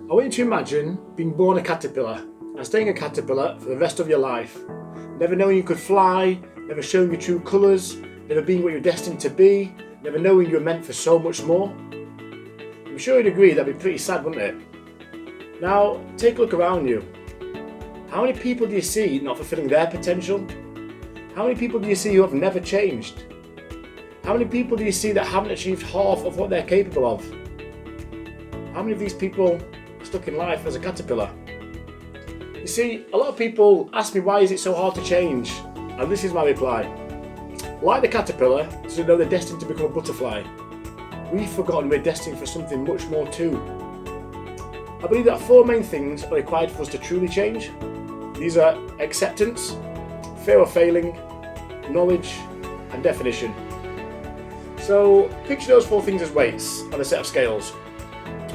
I want you to imagine being born a caterpillar and staying a caterpillar for the rest of your life. Never knowing you could fly, never showing your true colours, never being what you're destined to be, never knowing you were meant for so much more. I'm sure you'd agree that'd be pretty sad, wouldn't it? Now, take a look around you. How many people do you see not fulfilling their potential? How many people do you see who have never changed? How many people do you see that haven't achieved half of what they're capable of? How many of these people are stuck in life as a caterpillar? You see, a lot of people ask me, why is it so hard to change? And this is my reply. Like the caterpillar, to know they're destined to become a butterfly, we've forgotten we're destined for something much more too. I believe that 4 main things are required for us to truly change. These are acceptance, fear of failing, knowledge, and definition. So picture those 4 things as weights on a set of scales.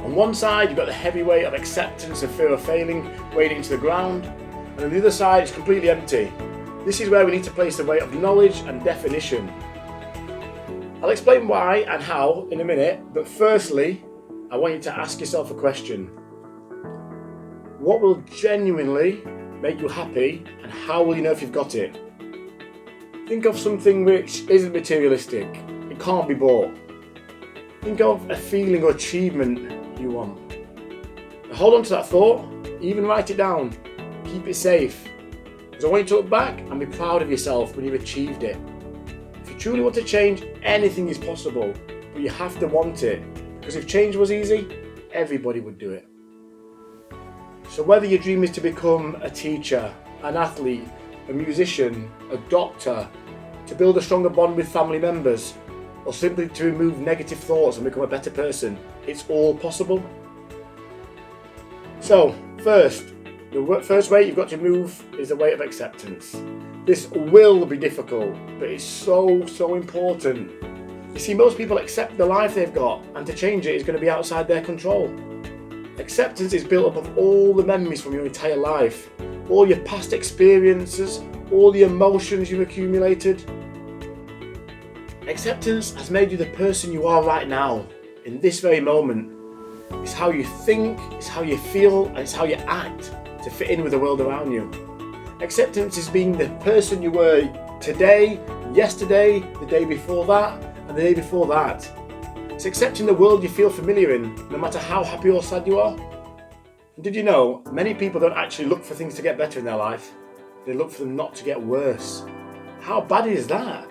On one side, you've got the heavy weight of acceptance and fear of failing weighing into the ground, and on the other side, it's completely empty. This is where we need to place the weight of knowledge and definition. I'll explain why and how in a minute, but firstly, I want you to ask yourself a question. What will genuinely make you happy, and how will you know if you've got it? Think of something which isn't materialistic. It can't be bought. Think of a feeling or achievement you want. Now hold on to that thought, even write it down. Keep it safe. Because I want you to look back and be proud of yourself when you've achieved it. If you truly want to change, anything is possible, but you have to want it. Because if change was easy, everybody would do it. So whether your dream is to become a teacher, an athlete, a musician, a doctor, to build a stronger bond with family members, or simply to remove negative thoughts and become a better person, it's all possible. So, the first weight you've got to move is the weight of acceptance. This will be difficult, but it's so important. You see, most people accept the life they've got, and to change it is going to be outside their control. Acceptance is built up of all the memories from your entire life, all your past experiences, all the emotions you've accumulated. Acceptance has made you the person you are right now, in this very moment. It's how you think, it's how you feel, and it's how you act to fit in with the world around you. Acceptance is being the person you were today, yesterday, the day before that, and the day before that. It's accepting the world you feel familiar in, no matter how happy or sad you are. And did you know, many people don't actually look for things to get better in their life. They look for them not to get worse. How bad is that?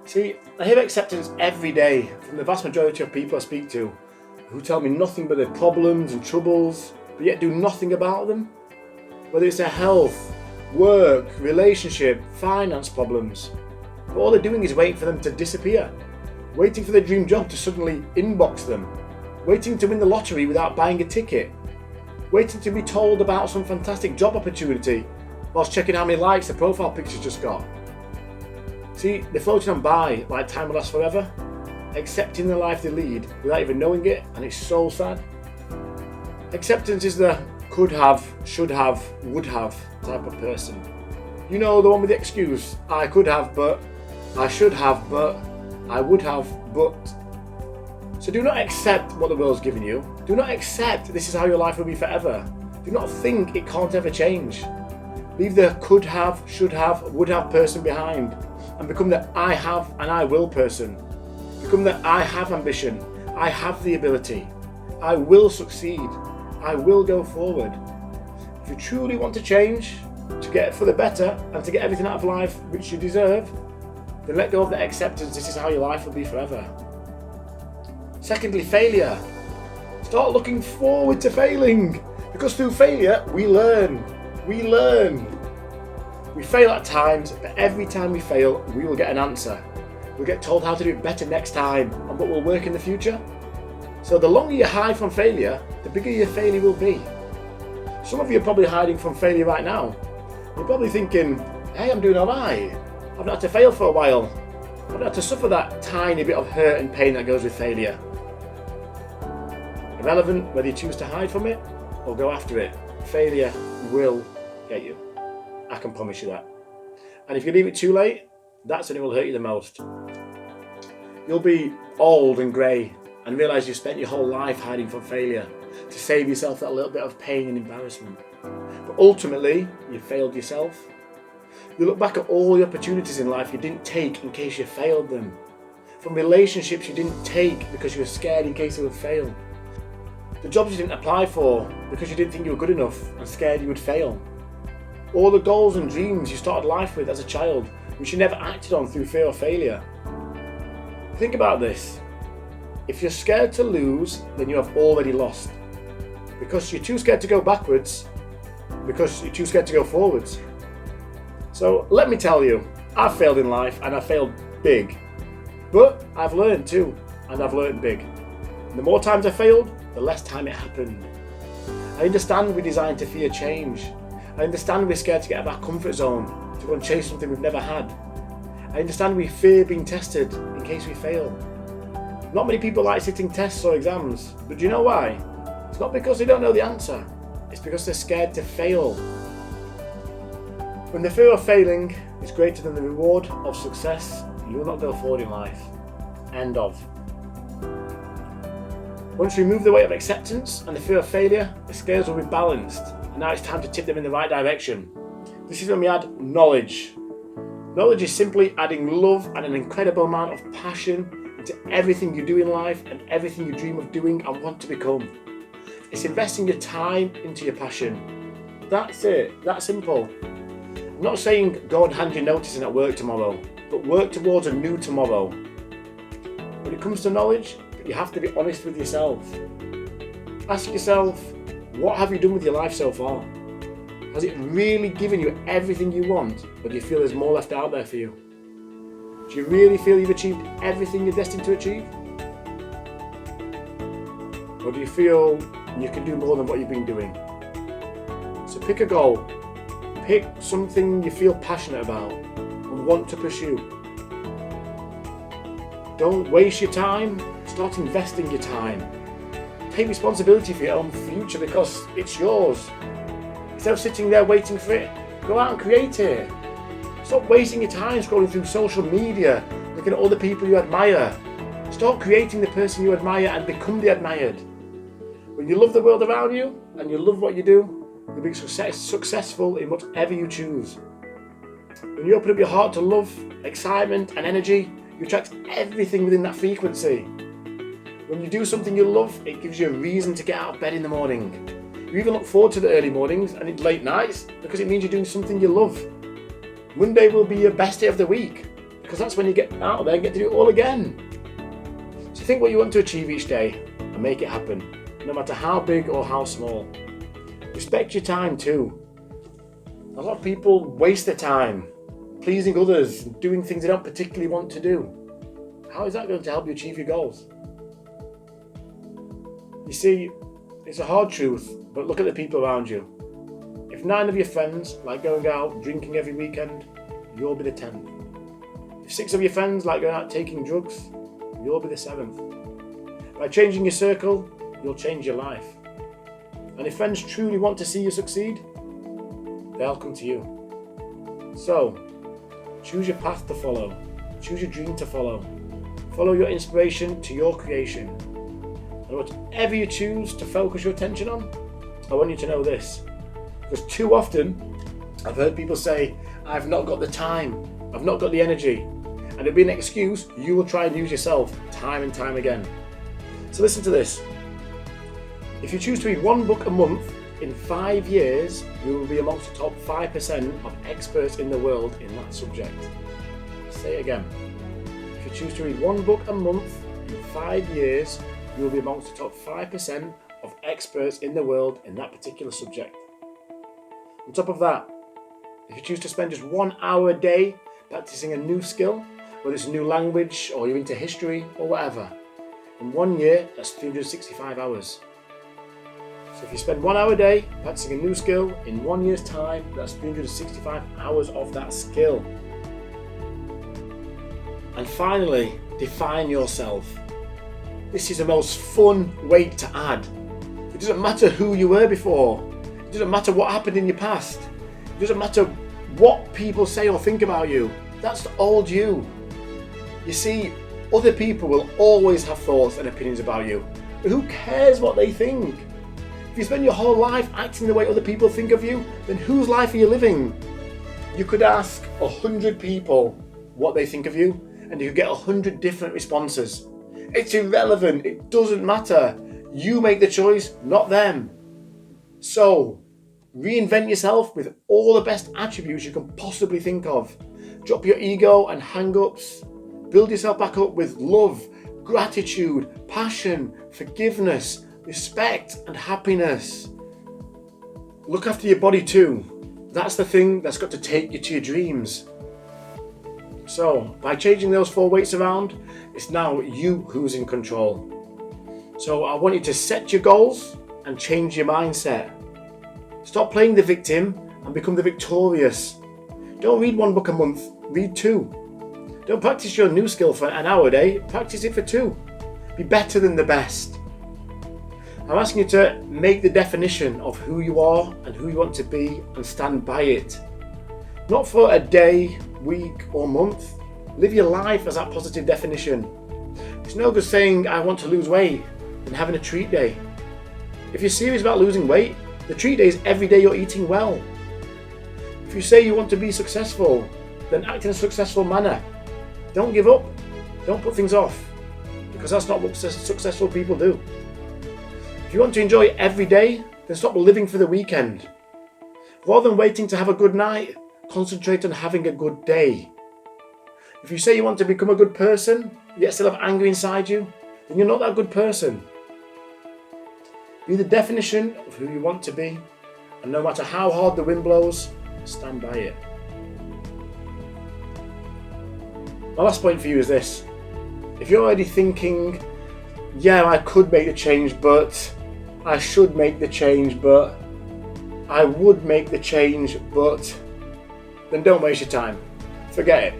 See, I hear acceptance every day from the vast majority of people I speak to, who tell me nothing but their problems and troubles, but yet do nothing about them. Whether it's their health, work, relationship, finance problems. But all they're doing is waiting for them to disappear. Waiting for their dream job to suddenly inbox them. Waiting to win the lottery without buying a ticket. Waiting to be told about some fantastic job opportunity whilst checking how many likes the profile picture's just got. See, they're floating on by like time will last forever, accepting the life they lead without even knowing it, and it's so sad. Acceptance is the could have, should have, would have type of person. You know, the one with the excuse, I could have but, I should have but, I would have but. So do not accept what the world's given you. Do not accept this is how your life will be forever. Do not think it can't ever change. Leave the could have, should have, would have person behind and become the I have and I will person. Become the I have ambition. I have the ability. I will succeed. I will go forward. If you truly want to change, to get for the better and to get everything out of life which you deserve, then let go of the acceptance this is how your life will be forever. Secondly, failure. Start looking forward to failing, because through failure we learn. We learn. We fail at times, but every time we fail, we will get an answer. We'll get told how to do it better next time and what will work in the future. So the longer you hide from failure, the bigger your failure will be. Some of you are probably hiding from failure right now. You're probably thinking, hey, I'm doing alright. I've not had to fail for a while. I've not had to suffer that tiny bit of hurt and pain that goes with failure. Irrelevant whether you choose to hide from it or go after it, failure will get you. I can promise you that. And if you leave it too late, that's when it will hurt you the most. You'll be old and grey and realise you've spent your whole life hiding from failure. to save yourself that little bit of pain and embarrassment. But ultimately, you failed yourself. You look back at all the opportunities in life you didn't take in case you failed them. From relationships you didn't take because you were scared in case they would fail. The jobs you didn't apply for because you didn't think you were good enough and scared you would fail. All the goals and dreams you started life with as a child, which you never acted on through fear of failure. Think about this. If you're scared to lose, then you have already lost. Because you're too scared to go backwards, because you're too scared to go forwards. So let me tell you, I've failed in life and I've failed big. But I've learned too, and I've learned big. And the more times I failed, the less time it happened. I understand we're designed to fear change. I understand we're scared to get out of our comfort zone, to go and chase something we've never had. I understand we fear being tested in case we fail. Not many people like sitting tests or exams, but do you know why? It's not because they don't know the answer, it's because they're scared to fail. When the fear of failing is greater than the reward of success, you will not go forward in life. End of. Once you remove the weight of acceptance and the fear of failure, the scales will be balanced, and now it's time to tip them in the right direction. This is when we add knowledge. Knowledge is simply adding love and an incredible amount of passion into everything you do in life and everything you dream of doing and want to become. It's investing your time into your passion. That's it, that's simple. I'm not saying go and hand your notice in at work tomorrow, but work towards a new tomorrow. When it comes to knowledge, you have to be honest with yourself. Ask yourself, what have you done with your life so far? Has it really given you everything you want, or do you feel there's more left out there for you? Do you really feel you've achieved everything you're destined to achieve? Or do you feel you can do more than what you've been doing? So pick a goal. Pick something you feel passionate about and want to pursue. Don't waste your time, start investing your time. Take responsibility for your own future because it's yours. Instead of sitting there waiting for it, go out and create it. Stop wasting your time scrolling through social media, looking at other people you admire. Start creating the person you admire and become the admired. When you love the world around you and you love what you do, you'll be successful in whatever you choose. When you open up your heart to love, excitement and energy, you attract everything within that frequency. When you do something you love, it gives you a reason to get out of bed in the morning. You even look forward to the early mornings and late nights because it means you're doing something you love. Monday will be your best day of the week because that's when you get out there and get to do it all again. So think what you want to achieve each day and make it happen, no matter how big or how small. Respect your time too. A lot of people waste their time pleasing others and doing things they don't particularly want to do. How is that going to help you achieve your goals? You see, it's a hard truth, but look at the people around you. If 9 of your friends like going out drinking every weekend, you'll be the 10th. If 6 of your friends like going out taking drugs, you'll be the 7th. By changing your circle, you'll change your life. And if friends truly want to see you succeed, they'll come to you. So, choose your path to follow. Choose your dream to follow. Follow your inspiration to your creation. And whatever you choose to focus your attention on, I want you to know this. Because too often, I've heard people say, I've not got the time, I've not got the energy. And it'll be an excuse you will try and use yourself time and time again. So listen to this. If you choose to read 1 book a month, in 5 years, you will be amongst the top 5% of experts in the world in that subject. Say it again. If you choose to read 1 book a month, in 5 years, you will be amongst the top 5% of experts in the world in that particular subject. On top of that, if you choose to spend just 1 hour a day practicing a new skill, whether it's a new language or you're into history or whatever, in 1 year, that's 365 hours. So if you spend 1 hour a day practicing a new skill, in 1 year's time, that's 365 hours of that skill. And finally, define yourself. This is the most fun weight to add. It doesn't matter who you were before. It doesn't matter what happened in your past. It doesn't matter what people say or think about you. That's the old you. You see, other people will always have thoughts and opinions about you. But who cares what they think? If you spend your whole life acting the way other people think of you, then whose life are you living? You could ask 100 people what they think of you, and you could get 100 different responses. It's irrelevant, it doesn't matter. You make the choice, not them. So, reinvent yourself with all the best attributes you can possibly think of. Drop your ego and hang-ups. Build yourself back up with love, gratitude, passion, forgiveness, respect and happiness. Look after your body too. That's the thing that's got to take you to your dreams. So, by changing those 4 weights around, it's now you who's in control. So I want you to set your goals and change your mindset. Stop playing the victim and become the victorious. Don't read 1 book a month, read 2. Don't practice your new skill for an hour a day, practice it for 2. Be better than the best. I'm asking you to make the definition of who you are and who you want to be and stand by it. Not for a day, week or month. Live your life as that positive definition. It's no good saying I want to lose weight and having a treat day. If you're serious about losing weight, the treat day is every day you're eating well. If you say you want to be successful, then act in a successful manner. Don't give up. Don't put things off, because that's not what successful people do. If you want to enjoy every day, then stop living for the weekend. Rather than waiting to have a good night, concentrate on having a good day. If you say you want to become a good person, yet still have anger inside you, then you're not that good person. Be the definition of who you want to be, and no matter how hard the wind blows, stand by it. My last point for you is this. If you're already thinking, yeah, I could make the change, but I should make the change, but I would make the change, but, then don't waste your time. Forget it.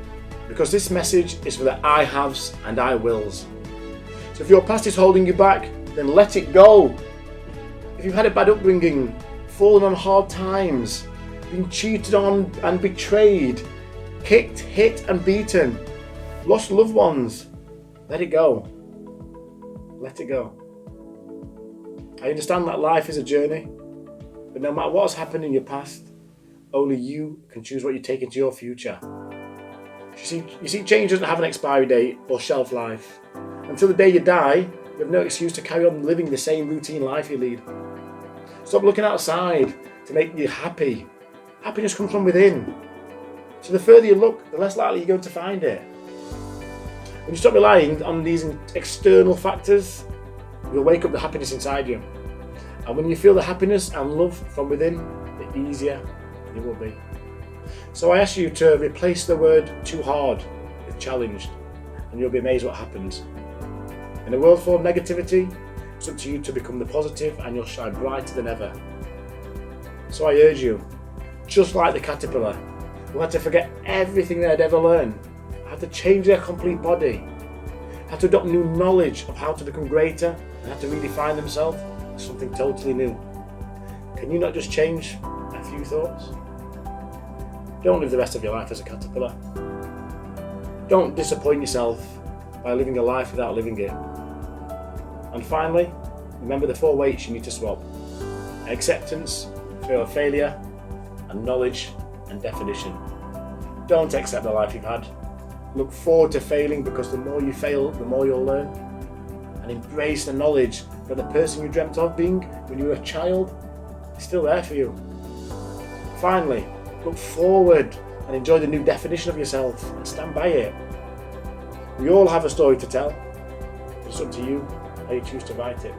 Because this message is for the I haves and I wills. So if your past is holding you back, then let it go. If you've had a bad upbringing, fallen on hard times, been cheated on and betrayed, kicked, hit and beaten, lost loved ones, let it go. Let it go. I understand that life is a journey, but no matter what has happened in your past, only you can choose what you take into your future. You see, change doesn't have an expiry date or shelf life. Until the day you die, you have no excuse to carry on living the same routine life you lead. Stop looking outside to make you happy. Happiness comes from within. So the further you look, the less likely you're going to find it. When you stop relying on these external factors, you'll wake up the happiness inside you. And when you feel the happiness and love from within, the easier it will be. So I ask you to replace the word too hard with challenged, and you'll be amazed what happens. In a world full of negativity, it's up to you to become the positive, and you'll shine brighter than ever. So I urge you, just like the caterpillar, who had to forget everything they had ever learned, had to change their complete body, had to adopt new knowledge of how to become greater, and had to redefine themselves as something totally new. Can you not just change a few thoughts? Don't live the rest of your life as a caterpillar. Don't disappoint yourself by living a life without living it. And finally, remember the 4 weights you need to swap: acceptance, fear of failure, and knowledge and definition. Don't accept the life you've had. Look forward to failing, because the more you fail, the more you'll learn. And embrace the knowledge that the person you dreamt of being when you were a child is still there for you. Finally, look forward and enjoy the new definition of yourself and stand by it. We all have a story to tell. It's up to you how you choose to write it.